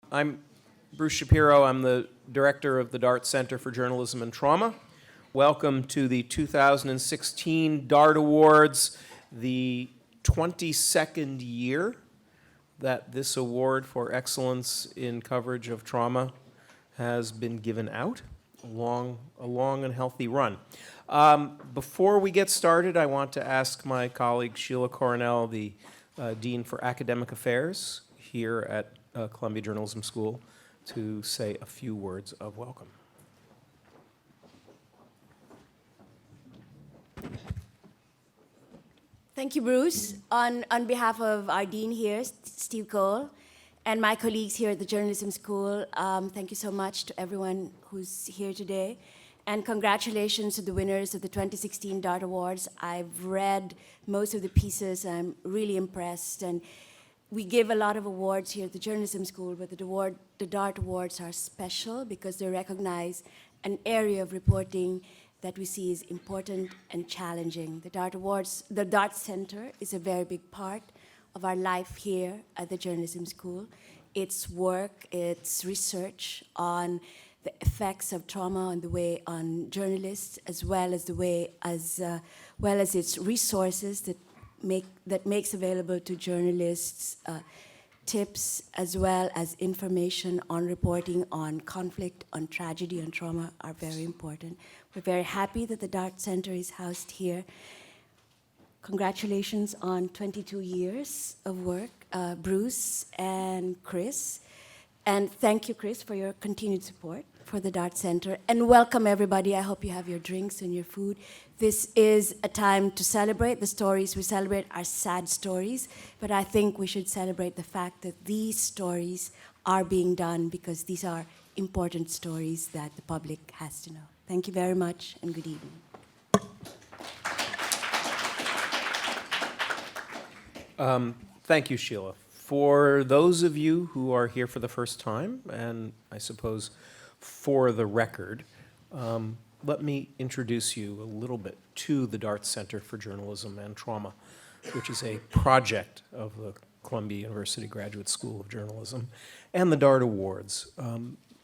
I'm Bruce Shapiro. I'm the director of the Dart Center for Journalism and Trauma. Welcome to the 2016 Dart Awards, the 22nd year that this award for excellence in coverage of trauma has been given out. A long and healthy run. Before we get started, I want to ask my colleague Sheila Coronel, the Dean for Academic Affairs here at Columbia Journalism School, to say a few words of welcome. Thank you, Bruce. On behalf of our dean here, Steve Cole, and my colleagues here at the Journalism School, thank you so much to everyone who's here today. And congratulations to the winners of the 2016 Dart Awards. I've read most of the pieces. I'm really impressed. And we give a lot of awards here at the Journalism School, but the Dart Awards are special because they recognize an area of reporting that we see is important and challenging. The Dart Awards, the Dart Center is a very big part of our life here at the Journalism School. Its work, its research on the effects of trauma on journalists, as well as its resources that makes available to journalists tips as well as information on reporting on conflict, on tragedy, on trauma are very important. We're very happy that the Dart Center is housed here. Congratulations on 22 years of work, Bruce and Chris. And thank you, Chris, for your continued support for the Dart Center. And welcome, everybody. I hope you have your drinks and your food. This is a time to celebrate. The stories we celebrate are sad stories, but I think we should celebrate the fact that these stories are being done because these are important stories that the public has to know. Thank you very much, and good evening. Thank you, Sheila. For those of you who are here for the first time, and I suppose for the record, let me introduce you a little bit to the Dart Center for Journalism and Trauma, which is a project of the Columbia University Graduate School of Journalism, and the Dart Awards.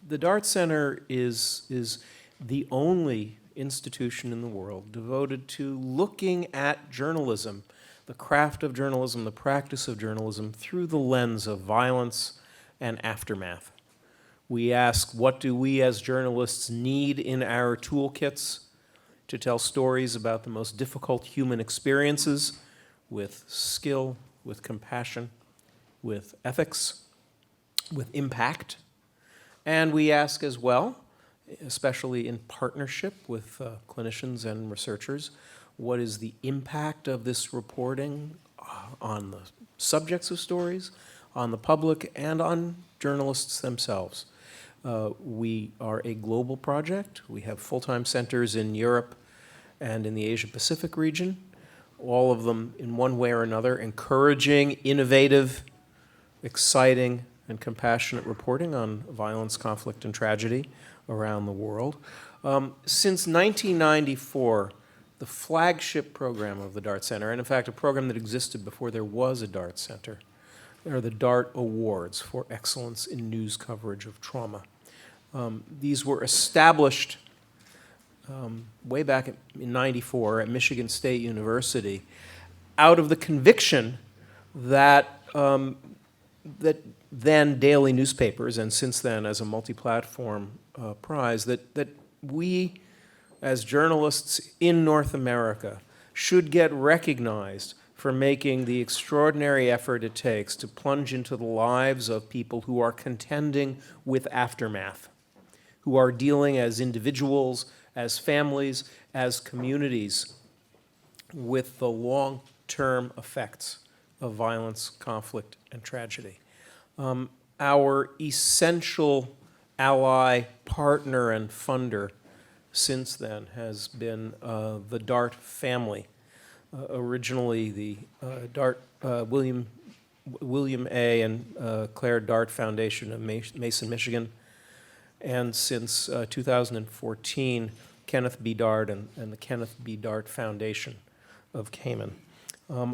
The Dart Center is the only institution in the world devoted to looking at journalism, the craft of journalism, the practice of journalism, through the lens of violence and aftermath. We ask, what do we as journalists need in our toolkits to tell stories about the most difficult human experiences with skill, with compassion, with ethics, with impact? And we ask as well, especially in partnership with clinicians and researchers, what is the impact of this reporting on the subjects of stories, on the public, and on journalists themselves? We are a global project. We have full-time centers in Europe and in the Asia-Pacific region, all of them in one way or another encouraging, innovative, exciting, and compassionate reporting on violence, conflict, and tragedy around the world. Since 1994, the flagship program of the Dart Center, and in fact a program that existed before there was a Dart Center, are the Dart Awards for Excellence in News Coverage of Trauma. These were established way back in '94 at Michigan State University out of the conviction that that then daily newspapers, and since then as a multi-platform prize, that we as journalists in North America should get recognized for making the extraordinary effort it takes to plunge into the lives of people who are contending with aftermath, who are dealing as individuals, as families, as communities with the long-term effects of violence, conflict, and tragedy. Our essential ally, partner, and funder since then has been the Dart family. Originally, the Dart, William A. and Claire Dart Foundation of Mason, Michigan, and since 2014, Kenneth B. Dart and the Kenneth B. Dart Foundation of Cayman.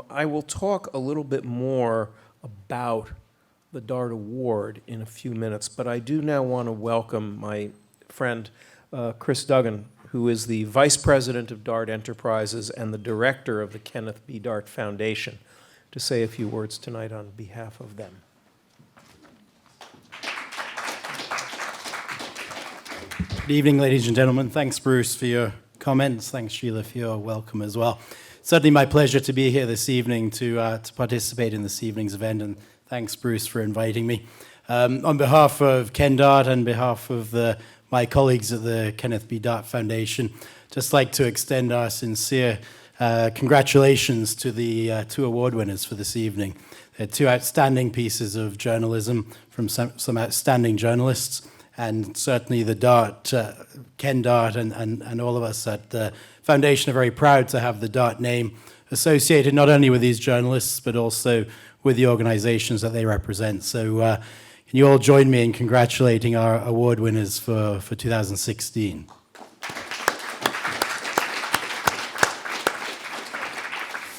I will talk a little bit more about the DART Award in a few minutes, but I do now want to welcome my friend Chris Duggan, who is the Vice President of DART Enterprises and the Director of the Kenneth B. Dart Foundation, to say a few words tonight on behalf of them. Good evening, ladies and gentlemen. Thanks, Bruce, for your comments. Thanks, Sheila, for your welcome as well. Certainly my pleasure to be here this evening to participate in this evening's event, and thanks, Bruce, for inviting me. On behalf of Ken Dart and behalf of my colleagues at the Kenneth B. Dart Foundation, just like to extend our sincere congratulations to the two award winners for this evening. They're two outstanding pieces of journalism from some outstanding journalists, and certainly the Dart, Ken Dart and all of us at the Foundation are very proud to have the Dart name associated not only with these journalists, but also with the organizations that they represent. So can you all join me in congratulating our award winners for 2016?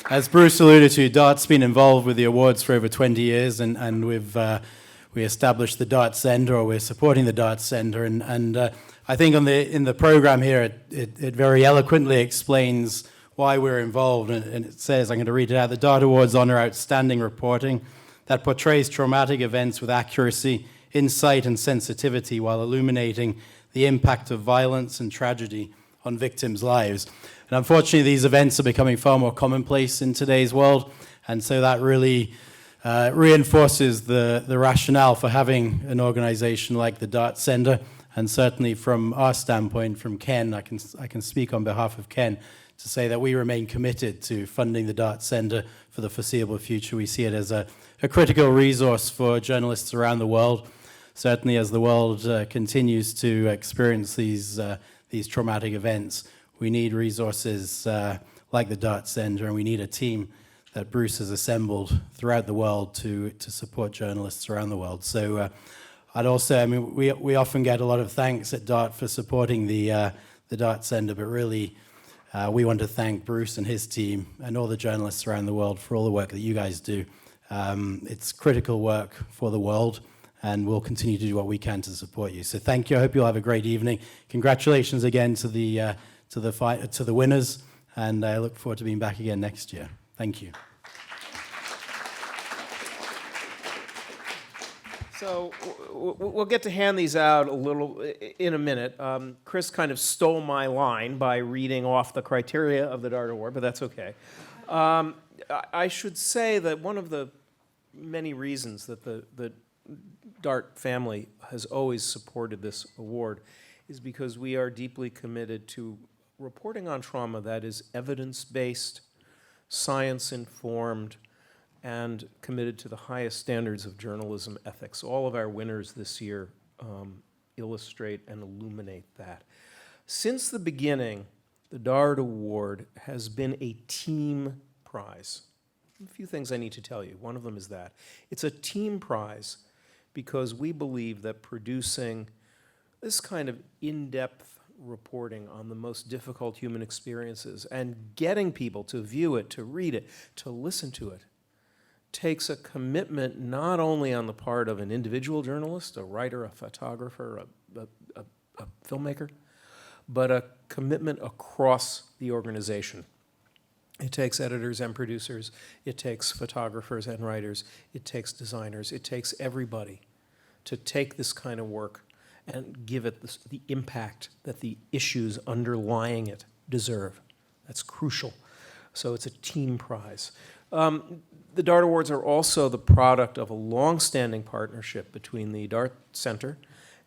As Bruce alluded to, Dart's been involved with the awards for over 20 years, and we established the Dart Center, or we're supporting the Dart Center, and I think in the program here, it very eloquently explains why we're involved, and it says, I'm going to read it out, the Dart Awards honor outstanding reporting that portrays traumatic events with accuracy, insight, and sensitivity while illuminating the impact of violence and tragedy on victims' lives. And unfortunately, these events are becoming far more commonplace in today's world, and so that really reinforces the rationale for having an organization like the Dart Center. And certainly from our standpoint, from Ken, I can speak on behalf of Ken to say that we remain committed to funding the Dart Center for the foreseeable future. We see it as a critical resource for journalists around the world, certainly as the world continues to experience these traumatic events. We need resources like the Dart Center, and we need a team that Bruce has assembled throughout the world to support journalists around the world. So I'd also, we often get a lot of thanks at Dart for supporting the Dart Center, but really we want to thank Bruce and his team and all the journalists around the world for all the work that you guys do. It's critical work for the world, and we'll continue to do what we can to support you. So thank you. I hope you'll have a great evening. Congratulations again to the winners, and I look forward to being back again next year. Thank you. So we'll get to hand these out a little in a minute. Chris kind of stole my line by reading off the criteria of the Dart Award, but that's okay. I should say that one of the many reasons that the Dart family has always supported this award is because we are deeply committed to reporting on trauma that is evidence-based, science-informed, and committed to the highest standards of journalism ethics. All of our winners this year illustrate and illuminate that. Since the beginning, the Dart Award has been a team prize. A few things I need to tell you. One of them is that. It's a team prize because we believe that producing this kind of in-depth reporting on the most difficult human experiences and getting people to view it, to read it, to listen to it, takes a commitment not only on the part of an individual journalist, a writer, a photographer, a filmmaker, but a commitment across the organization. It takes editors and producers, it takes photographers and writers, it takes designers, it takes everybody to take this kind of work and give it the impact that the issues underlying it deserve. That's crucial. So it's a team prize. The Dart Awards are also the product of a long-standing partnership between the Dart Center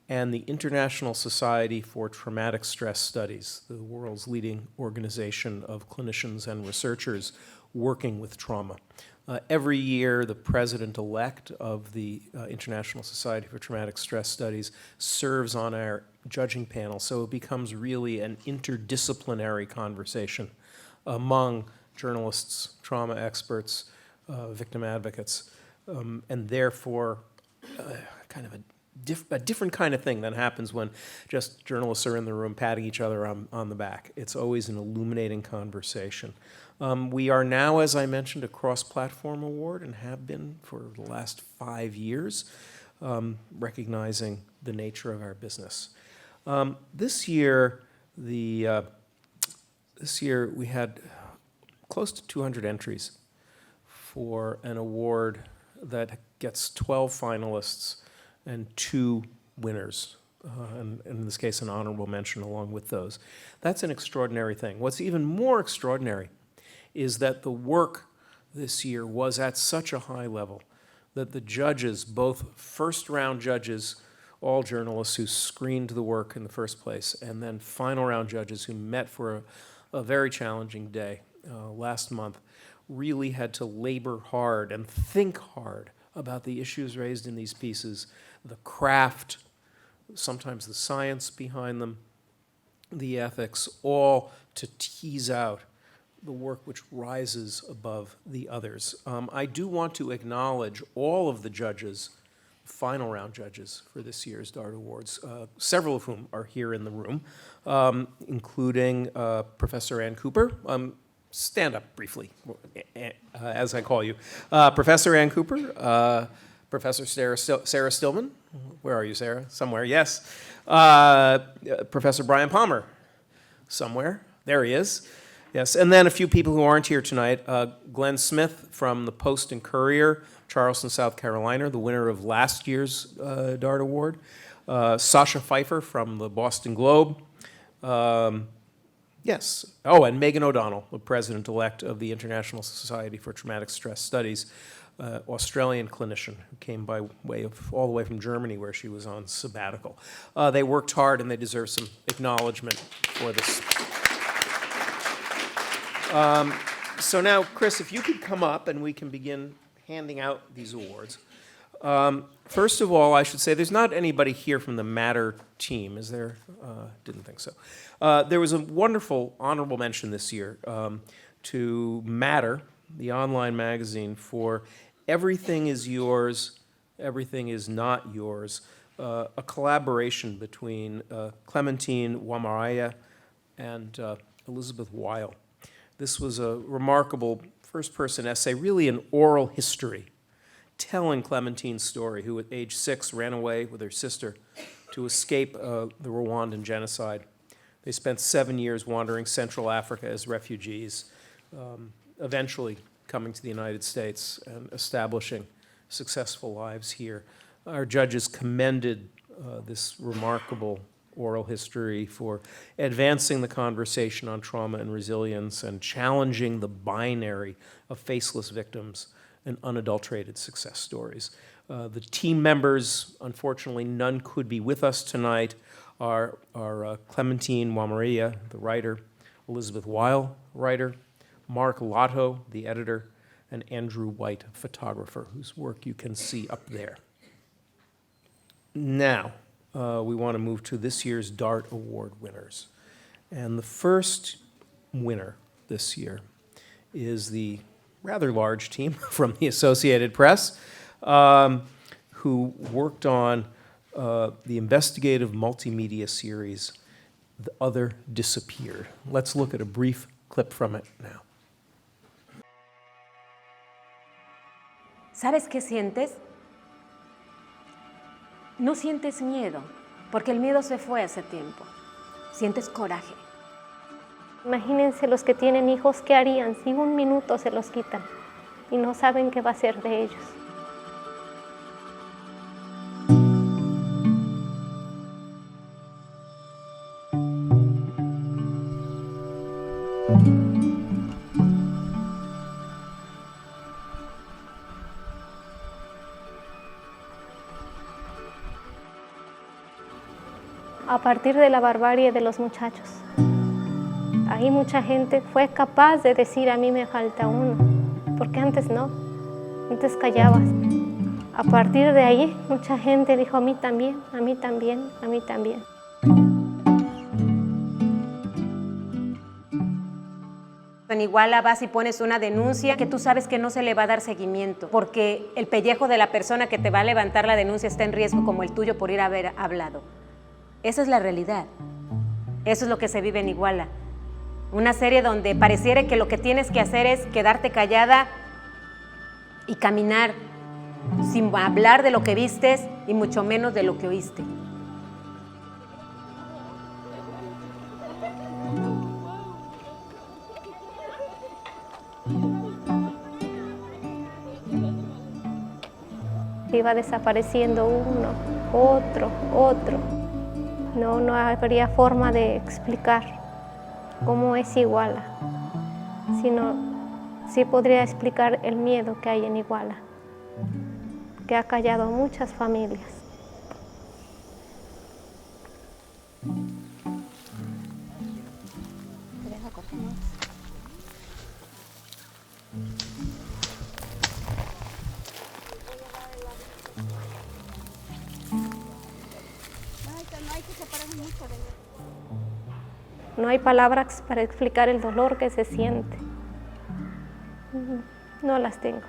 and the International Society for Traumatic Stress Studies, the world's leading organization of clinicians and researchers working with trauma. Every year, the president-elect of the International Society for Traumatic Stress Studies serves on our judging panel, so it becomes really an interdisciplinary conversation among journalists, trauma experts, victim advocates, and therefore kind of a different kind of thing than happens when just journalists are in the room patting each other on the back. It's always an illuminating conversation. We are now, as I mentioned, a cross-platform award and have been for the last 5 years, recognizing the nature of our business. This year we had close to 200 entries for an award that gets 12 finalists and 2 winners, and in this case, an honorable mention along with those. That's an extraordinary thing. What's even more extraordinary is that the work this year was at such a high level that the judges, both first-round judges, all journalists who screened the work in the first place, and then final-round judges who met for a very challenging day last month, really had to labor hard and think hard about the issues raised in these pieces, the craft, sometimes the science behind them, the ethics, all to tease out the work which rises above the others. I do want to acknowledge all of the judges, final round judges for this year's DART Awards, several of whom are here in the room, including Professor Ann Cooper. Stand up briefly, as I call you. Professor Ann Cooper, Professor Sarah Stillman. Where are you, Sarah? Somewhere, yes. Professor Brian Palmer. Somewhere. There he is. Yes, and then a few people who aren't here tonight. Glenn Smith from the Post and Courier, Charleston, South Carolina, the winner of last year's DART Award. Sasha Pfeiffer from the Boston Globe. Yes. Oh, and Megan O'Donnell, the president-elect of the International Society for Traumatic Stress Studies, Australian clinician who came by way of all the way from Germany, where she was on sabbatical. They worked hard, and they deserve some acknowledgement for this. So now, Chris, if you could come up and we can begin handing out these awards. First of all, I should say there's not anybody here from the Matter team, is there? Didn't think so. There was a wonderful honorable mention this year to Matter, the online magazine, for Everything is Yours, Everything is Not Yours, a collaboration between Clementine Wamaraya and Elizabeth Weil. This was a remarkable first-person essay, really an oral history, telling Clementine's story, who at age 6 ran away with her sister to escape the Rwandan genocide. They spent 7 years wandering Central Africa as refugees, eventually coming to the United States and establishing successful lives here. Our judges commended this remarkable oral history for advancing the conversation on trauma and resilience and challenging the binary of faceless victims and unadulterated success stories. The team members, unfortunately, none could be with us tonight, are Clementine Wamaria, the writer, Elizabeth Weil, writer, Mark Lotto, the editor, and Andrew White, photographer, whose work you can see up there. Now, we want to move to this year's DART Award winners. And the first winner this year is the rather large team from the Associated Press, who worked on the investigative multimedia series, The Other Disappeared. Let's look at a brief clip from it now. ¿Sabes qué sientes? No sientes miedo, porque el miedo se fue hace tiempo. Sientes coraje. Imagínense los que tienen hijos, ¿qué harían si un minuto se los quitan y no saben qué va a ser de ellos? A partir de la barbarie de los muchachos. Ahí mucha gente fue capaz de decir a mí me falta uno, porque antes no, antes callabas. A partir de ahí mucha gente dijo a mí también, a mí también, a mí también. En Iguala vas y pones una denuncia que tú sabes que no se le va a dar seguimiento, porque el pellejo de la persona que te va a levantar la denuncia está en riesgo como el tuyo por ir a haber hablado. Esa es la realidad. Eso es lo que se vive en Iguala. Una serie donde pareciera que lo que tienes que hacer es quedarte callada y caminar sin hablar de lo que vistes y mucho menos de lo que oíste. Iba desapareciendo uno, otro. No habría forma de explicar cómo es Iguala, sino sí podría explicar el miedo que hay en Iguala, que ha callado a muchas familias. No hay palabras para explicar el dolor que se siente. No las tengo.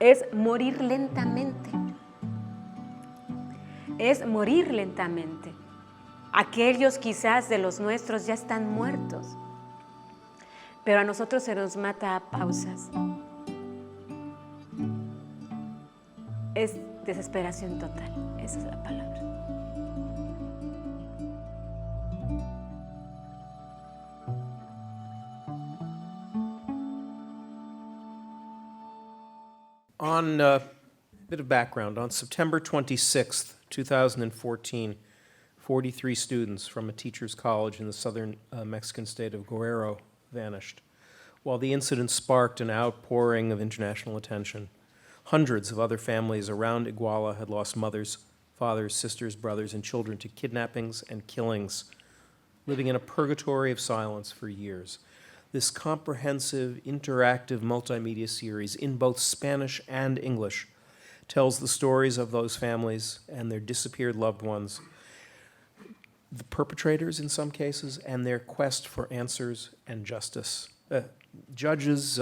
Es morir lentamente. Es morir lentamente. Aquellos quizás de los nuestros ya están muertos, pero a nosotros se nos mata a pausas. Es desesperación total, esa es la palabra. On a bit of background, on September 26th, 2014, 43 students from a teacher's college in the southern Mexican state of Guerrero vanished. While the incident sparked an outpouring of international attention, hundreds of other families around Iguala had lost mothers, fathers, sisters, brothers, and children to kidnappings and killings, living in a purgatory of silence for years. This comprehensive, interactive multimedia series in both Spanish and English tells the stories of those families and their disappeared loved ones, the perpetrators in some cases, and their quest for answers and justice. The judges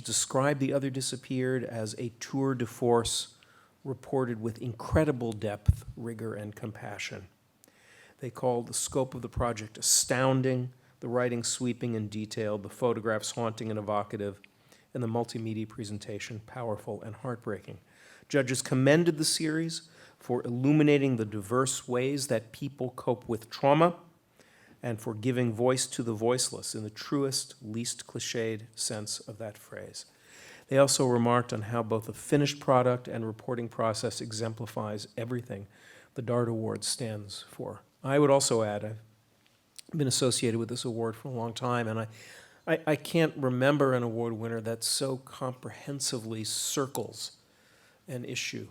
described the other disappeared as a tour de force reported with incredible depth, rigor, and compassion. They called the scope of the project astounding, the writing sweeping and detailed, the photographs haunting and evocative, and the multimedia presentation powerful and heartbreaking. Judges commended the series for illuminating the diverse ways that people cope with trauma and for giving voice to the voiceless in the truest, least cliched sense of that phrase. They also remarked on how both the finished product and reporting process exemplifies everything the DART Award stands for. I would also add, I've been associated with this award for a long time, and I can't remember an award winner that so comprehensively circles an issue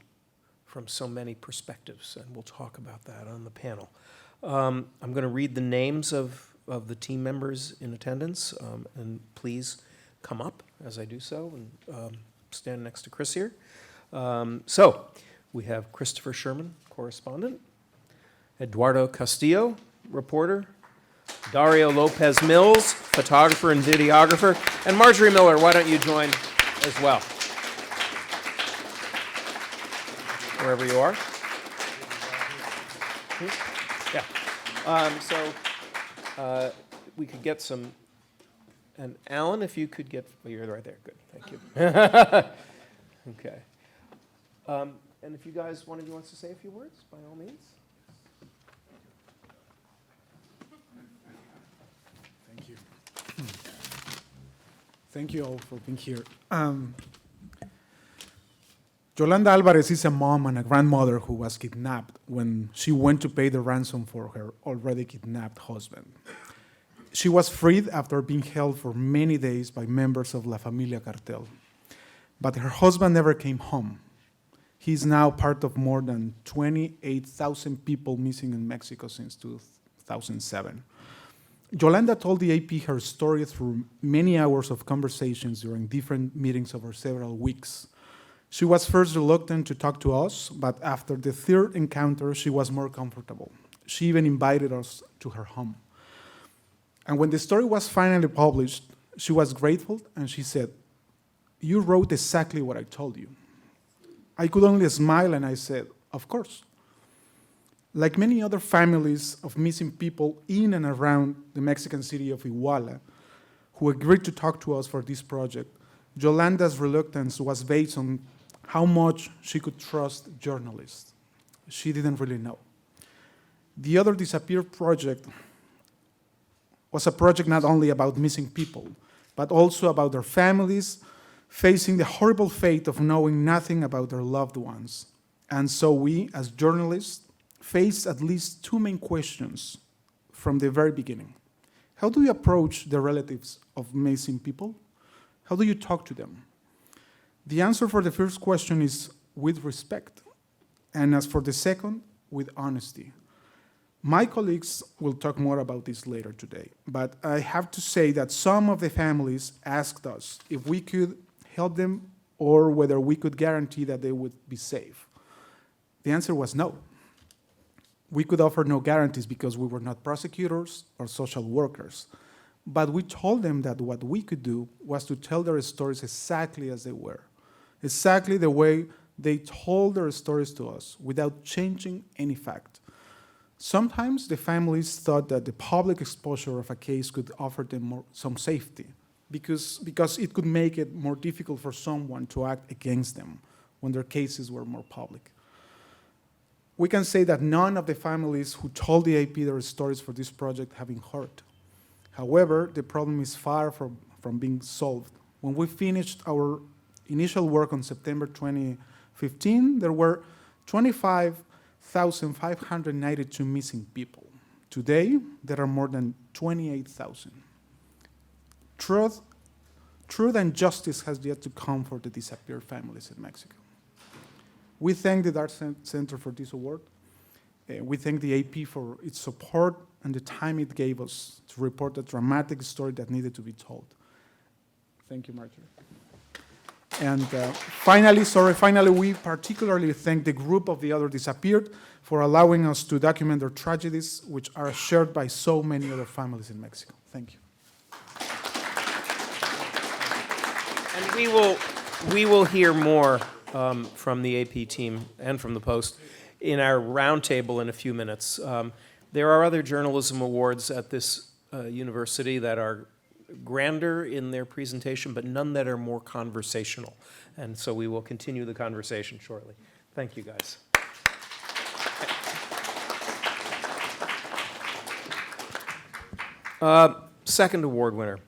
from so many perspectives, and we'll talk about that on the panel. I'm going to read the names of the team members in attendance, and please come up as I do so and stand next to Chris here. So we have Christopher Sherman, correspondent, Eduardo Castillo, reporter, Dario Lopez Mills, photographer and videographer, and Marjorie Miller, why don't you join as well? Wherever you are. Yeah. So we could get some, and Alan, if you could get, well, you're right there, good, thank you. Okay. And if you guys, one of you wants to say a few words, by all means. Thank you. Thank you all for being here. Yolanda Alvarez is a mom and a grandmother who was kidnapped when she went to pay the ransom for her already kidnapped husband. She was freed after being held for many days by members of La Familia cartel. But her husband never came home. He is now part of more than 28,000 people missing in Mexico since 2007. Yolanda told the AP her story through many hours of conversations during different meetings over several weeks. She was first reluctant to talk to us, but after the third encounter, she was more comfortable. She even invited us to her home. And when the story was finally published, she was grateful and she said, "You wrote exactly what I told you." I could only smile and I said, "Of course." Like many other families of missing people in and around the Mexican city of Iguala, who agreed to talk to us for this project, Yolanda's reluctance was based on how much she could trust journalists. She didn't really know. The Other Disappeared project was a project not only about missing people, but also about their families facing the horrible fate of knowing nothing about their loved ones. And so we, as journalists, faced at least two main questions from the very beginning. How do you approach the relatives of missing people? How do you talk to them? The answer for the first question is with respect. And as for the second, with honesty. My colleagues will talk more about this later today, but I have to say that some of the families asked us if we could help them or whether we could guarantee that they would be safe. The answer was no. We could offer no guarantees because we were not prosecutors or social workers, but we told them that what we could do was to tell their stories exactly as they were, exactly the way they told their stories to us without changing any fact. Sometimes the families thought that the public exposure of a case could offer them some safety because it could make it more difficult for someone to act against them when their cases were more public. We can say that none of the families who told the AP their stories for this project have been hurt. However, the problem is far from being solved. When we finished our initial work on September 2015, there were 25,592 missing people. Today, there are more than 28,000. Truth and justice has yet to come for the disappeared families in Mexico. We thank the Dart Center for this award. We thank the AP for its support and the time it gave us to report a dramatic story that needed to be told. Thank you, Marjorie. And finally, we particularly thank the group of The Other Disappeared for allowing us to document their tragedies, which are shared by so many other families in Mexico. Thank you. And we will hear more from the AP team and from the Post in our roundtable in a few minutes. There are other journalism awards at this university that are grander in their presentation, but none that are more conversational. And so we will continue the conversation shortly. Thank you, guys. Second award winner.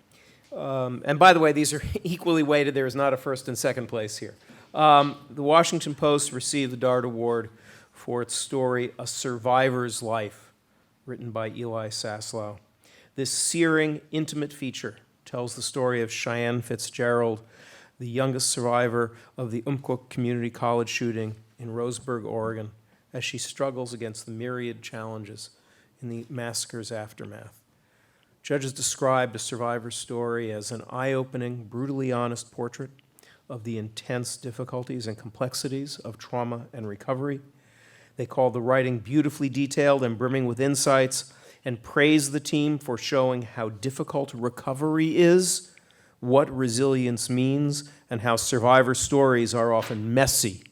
And by the way, these are equally weighted. There is not a first and second place here. The Washington Post received the Dart Award for its story, A Survivor's Life, written by Eli Saslow. This searing, intimate feature tells the story of Cheyenne Fitzgerald, the youngest survivor of the Umpqua Community College shooting in Roseburg, Oregon, as she struggles against the myriad challenges in the massacre's aftermath. Judges described A Survivor's Story as an eye-opening, brutally honest portrait of the intense difficulties and complexities of trauma and recovery. They called the writing beautifully detailed and brimming with insights, and praised the team for showing how difficult recovery is, what resilience means, and how survivor stories are often messy,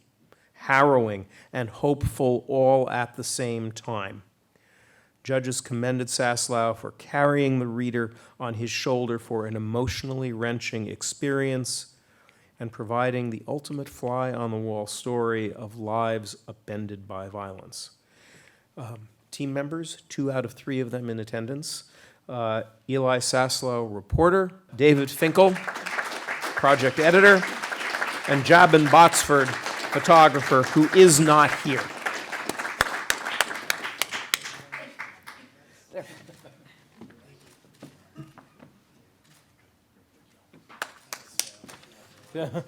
harrowing, and hopeful all at the same time. Judges commended Saslow for carrying the reader on his shoulder for an emotionally wrenching experience and providing the ultimate fly-on-the-wall story of lives upended by violence. Team members, 2 out of 3 of them in attendance. Eli Saslow, reporter, David Finkel, project editor, and Jabin Botsford, photographer, who is not here. Thank you.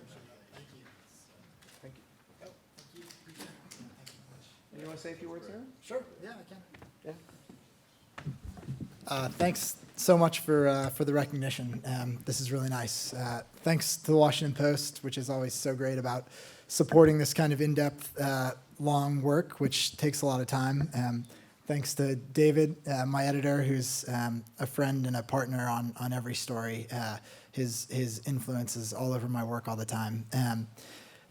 You want to say a few words, Aaron? Sure. Yeah, I can. Thanks so much for the recognition. This is really nice. Thanks to the Washington Post, which is always so great about supporting this kind of in-depth, long work, which takes a lot of time. Thanks to David, my editor, who's a friend and a partner on every story. His influence is all over my work all the time.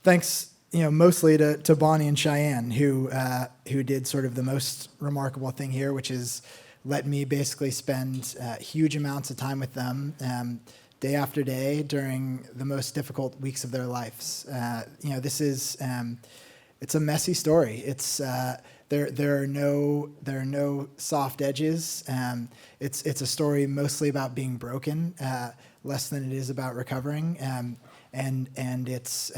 Thanks, mostly to Bonnie and Cheyenne, who did sort of the most remarkable thing here, which is let me basically spend huge amounts of time with them day after day during the most difficult weeks of their lives. This is it's a messy story. It's there are no soft edges. It's a story mostly about being broken, less than it is about recovering, and it's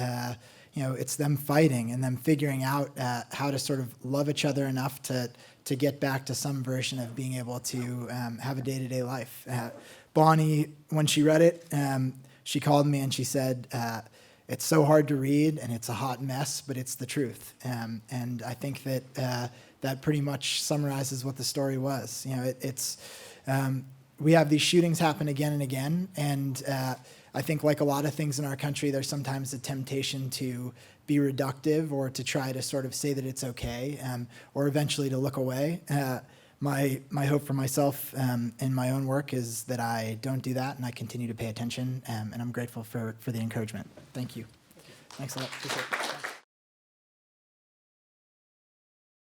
it's them fighting and them figuring out how to sort of love each other enough to get back to some version of being able to have a day-to-day life. Bonnie, when she read it, she called me and she said, it's so hard to read and it's a hot mess, but it's the truth. And I think that that pretty much summarizes what the story was. We have these shootings happen again and again, and I think like a lot of things in our country, there's sometimes a temptation to be reductive or to try to sort of say that it's okay, or eventually to look away. My hope for myself in my own work is that I don't do that and I continue to pay attention, and I'm grateful for the encouragement. Thank you. Thanks a lot. Appreciate it.